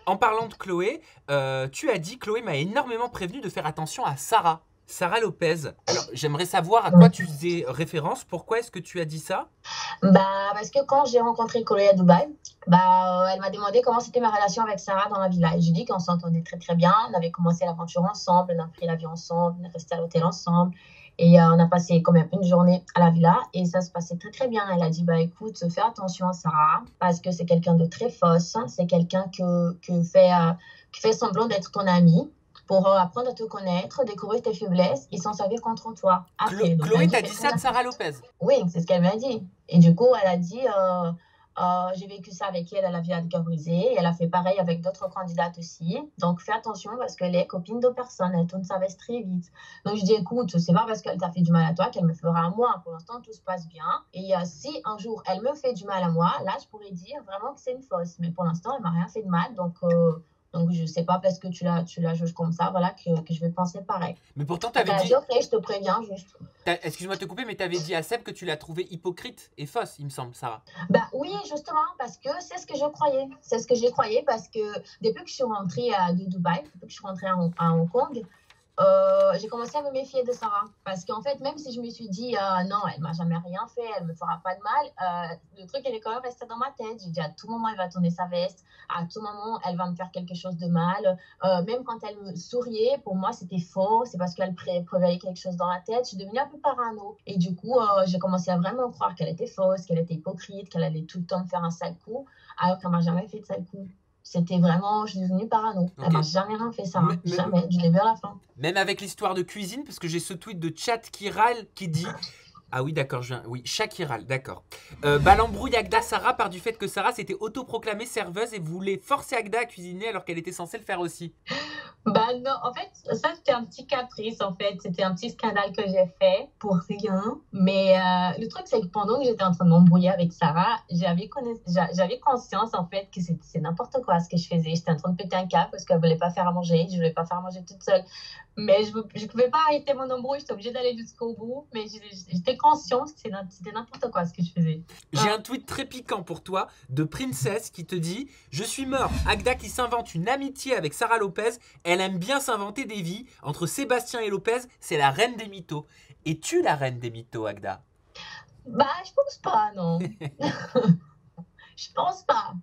En parlant de Chloé, tu as dit Chloé m'a énormément prévenu de faire attention à Sarah. Sarah Lopez. Alors, j'aimerais savoir à quoi tu faisais référence. Pourquoi est-ce que tu as dit ça? Bah, parce que quand j'ai rencontré Chloé à Dubaï, elle m'a demandé comment c'était ma relation avec Sarah dans la villa. Et j'ai dit qu'on s'entendait très très bien. On avait commencé l'aventure ensemble, on a pris l'avion ensemble, on est resté à l'hôtel ensemble. Et on a passé quand même une journée à la villa et ça se passait très très bien. Elle a dit, bah écoute, fais attention à Sarah parce que c'est quelqu'un de très fausse. C'est quelqu'un qui fait semblant d'être ton ami pour apprendre à te connaître, découvrir tes faiblesses et s'en servir contre toi après. Donc, elle a Chloé dit, t'a fais dit très ça de Sarah attention. Lopez. Oui, c'est ce qu'elle m'a dit. Et du coup, elle a dit, j'ai vécu ça avec elle, elle a vu la cœur brisé. Et elle a fait pareil avec d'autres candidates aussi. Donc, fais attention parce qu'elle est copine de personne. Elle tourne sa veste très vite. Donc, je dis, écoute, c'est pas parce qu'elle t'a fait du mal à toi qu'elle me fera à moi. Pour l'instant, tout se passe bien. Et si un jour elle me fait du mal à moi, là, je pourrais dire vraiment que c'est une fausse. Mais pour l'instant, elle m'a rien fait de mal. Donc, je sais pas parce que tu la juges comme ça, voilà, que je vais penser pareil. Mais pourtant, Donc, t'avais elle a dit, dit. ok, je te préviens juste. Excuse-moi de te couper, mais t'avais dit à Seb que tu l'as trouvée hypocrite et fausse, il me semble, Sarah. Bah oui, justement, parce que c'est ce que je croyais. C'est ce que j'ai croyé parce que depuis que je suis rentrée de Dubaï, depuis que je suis rentrée à Hong Kong, j'ai commencé à me méfier de Sarah. Parce qu'en fait, même si je me suis dit, non, elle m'a jamais rien fait, elle me fera pas de mal, le truc, elle est quand même restée dans ma tête. J'ai dit, à tout moment, elle va tourner sa veste, à tout moment, elle va me faire quelque chose de mal. Même quand elle me souriait, pour moi, c'était faux. C'est parce qu'elle prévoyait quelque chose dans la tête. Je suis devenue un peu parano. Et du coup, j'ai commencé à vraiment croire qu'elle était fausse, qu'elle était hypocrite, qu'elle allait tout le temps me faire un sale coup, alors qu'elle m'a jamais fait de sale coup. C'était vraiment, je suis devenue parano. Elle Ok. m'a jamais rien fait, M- Sarah. m- Jamais. Je l'ai vu à la fin. Même avec l'histoire de cuisine, parce que j'ai ce tweet de Chat Kiral qui dit. Ah oui, d'accord, je viens. Oui, Shakiral, d'accord. L'embrouille Agda Sarah part du fait que Sarah s'était autoproclamée serveuse et voulait forcer Agda à cuisiner alors qu'elle était censée le faire aussi. Bah non, en fait, ça c'était un petit caprice en fait, c'était un petit scandale que j'ai fait pour rien. Mais le truc c'est que pendant que j'étais en train de m'embrouiller avec Sarah, j'avais conscience en fait que c'est n'importe quoi ce que je faisais. J'étais en train de péter un câble parce qu'elle voulait pas faire à manger, je voulais pas faire à manger toute seule. Mais je pouvais pas arrêter mon embrouille, j'étais obligée d'aller jusqu'au bout. Mais j'étais consciente que c'était n'importe quoi ce que je faisais. J'ai un tweet très piquant pour toi de Princess qui te dit: Je suis mort. Agda qui s'invente une amitié avec Sarah Lopez. Elle aime bien s'inventer des vies. Entre Sébastien et Lopez, c'est la reine des mythos. Es-tu la reine des mythos, Agda? Bah, je pense pas, non. Je pense pas.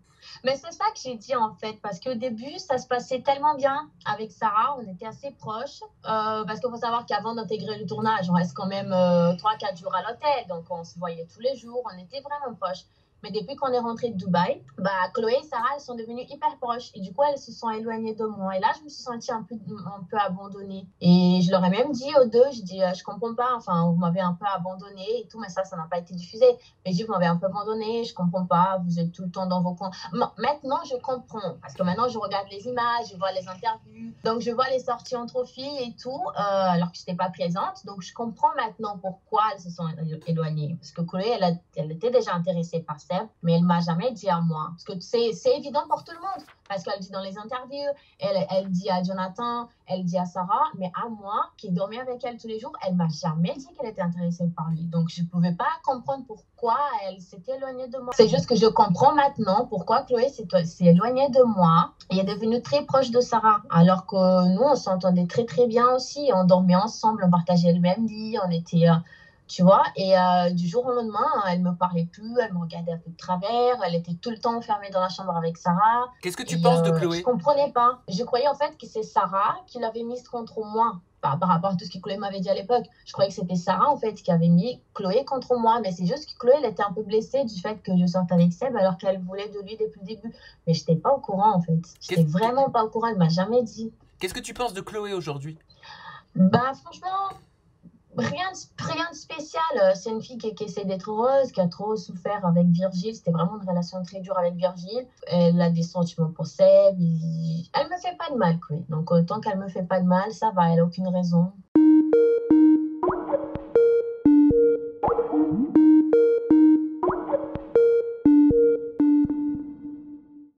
Mais c'est ça que j'ai dit en fait, parce qu'au début, ça se passait tellement bien avec Sarah, on était assez proches, parce qu'il faut savoir qu'avant d'intégrer le tournage, on reste quand même 3-4 jours à l'hôtel, donc on se voyait tous les jours, on était vraiment proches. Mais depuis qu'on est rentré de Dubaï, bah, Chloé et Sarah, elles sont devenues hyper proches. Et du coup, elles se sont éloignées de moi. Et là, je me suis sentie un peu abandonnée. Et je leur ai même dit aux deux, je dis, je comprends pas, enfin, vous m'avez un peu abandonnée et tout, mais ça n'a pas été diffusé. Mais je dis, vous m'avez un peu abandonnée, je comprends pas, vous êtes tout le temps dans vos coins. Maintenant, je comprends, parce que maintenant, je regarde les images, je vois les interviews, donc je vois les sorties entre filles et tout, alors que je n'étais pas présente. Donc, je comprends maintenant pourquoi elles se sont éloignées. Parce que Chloé, elle était déjà intéressée par Seb, mais elle ne m'a jamais dit à moi. Parce que c'est évident pour tout le monde, parce qu'elle dit dans les interviews, elle dit à Jonathan, elle dit à Sarah, mais à moi, qui dormais avec elle tous les jours, elle m'a jamais dit qu'elle était intéressée par lui. Donc, je ne pouvais pas comprendre pourquoi elle s'était éloignée de moi. C'est juste que je comprends maintenant pourquoi Chloé s'est éloignée de moi et est devenue très proche de Sarah. Alors que nous, on s'entendait très, très bien aussi. On dormait ensemble, on partageait le même lit, on était... tu vois, et du jour au lendemain, elle me parlait plus, elle me regardait un peu de travers, elle était tout le temps enfermée dans la chambre avec Sarah. Qu'est-ce que tu Et penses de je Chloé? comprenais pas. Je croyais en fait que c'est Sarah qui l'avait mise contre moi. Par rapport à tout ce que Chloé m'avait dit à l'époque. Je croyais que c'était Sarah en fait qui avait mis Chloé contre moi. Mais c'est juste que Chloé elle était un peu blessée du fait que je sorte avec Seb alors qu'elle voulait de lui depuis le début. Mais je n'étais pas au courant en fait. J'étais Qu'est-ce vraiment pas au courant. Elle m'a jamais dit. qu'est-ce que tu penses de Chloé aujourd'hui? Bah franchement, rien de spécial. C'est une fille qui essaie d'être heureuse, qui a trop souffert avec Virgile. C'était vraiment une relation très dure avec Virgile. Elle a des sentiments pour Seb. Elle me fait pas de mal, quoi. Donc, tant qu'elle me fait pas de mal, ça va. Elle a aucune raison.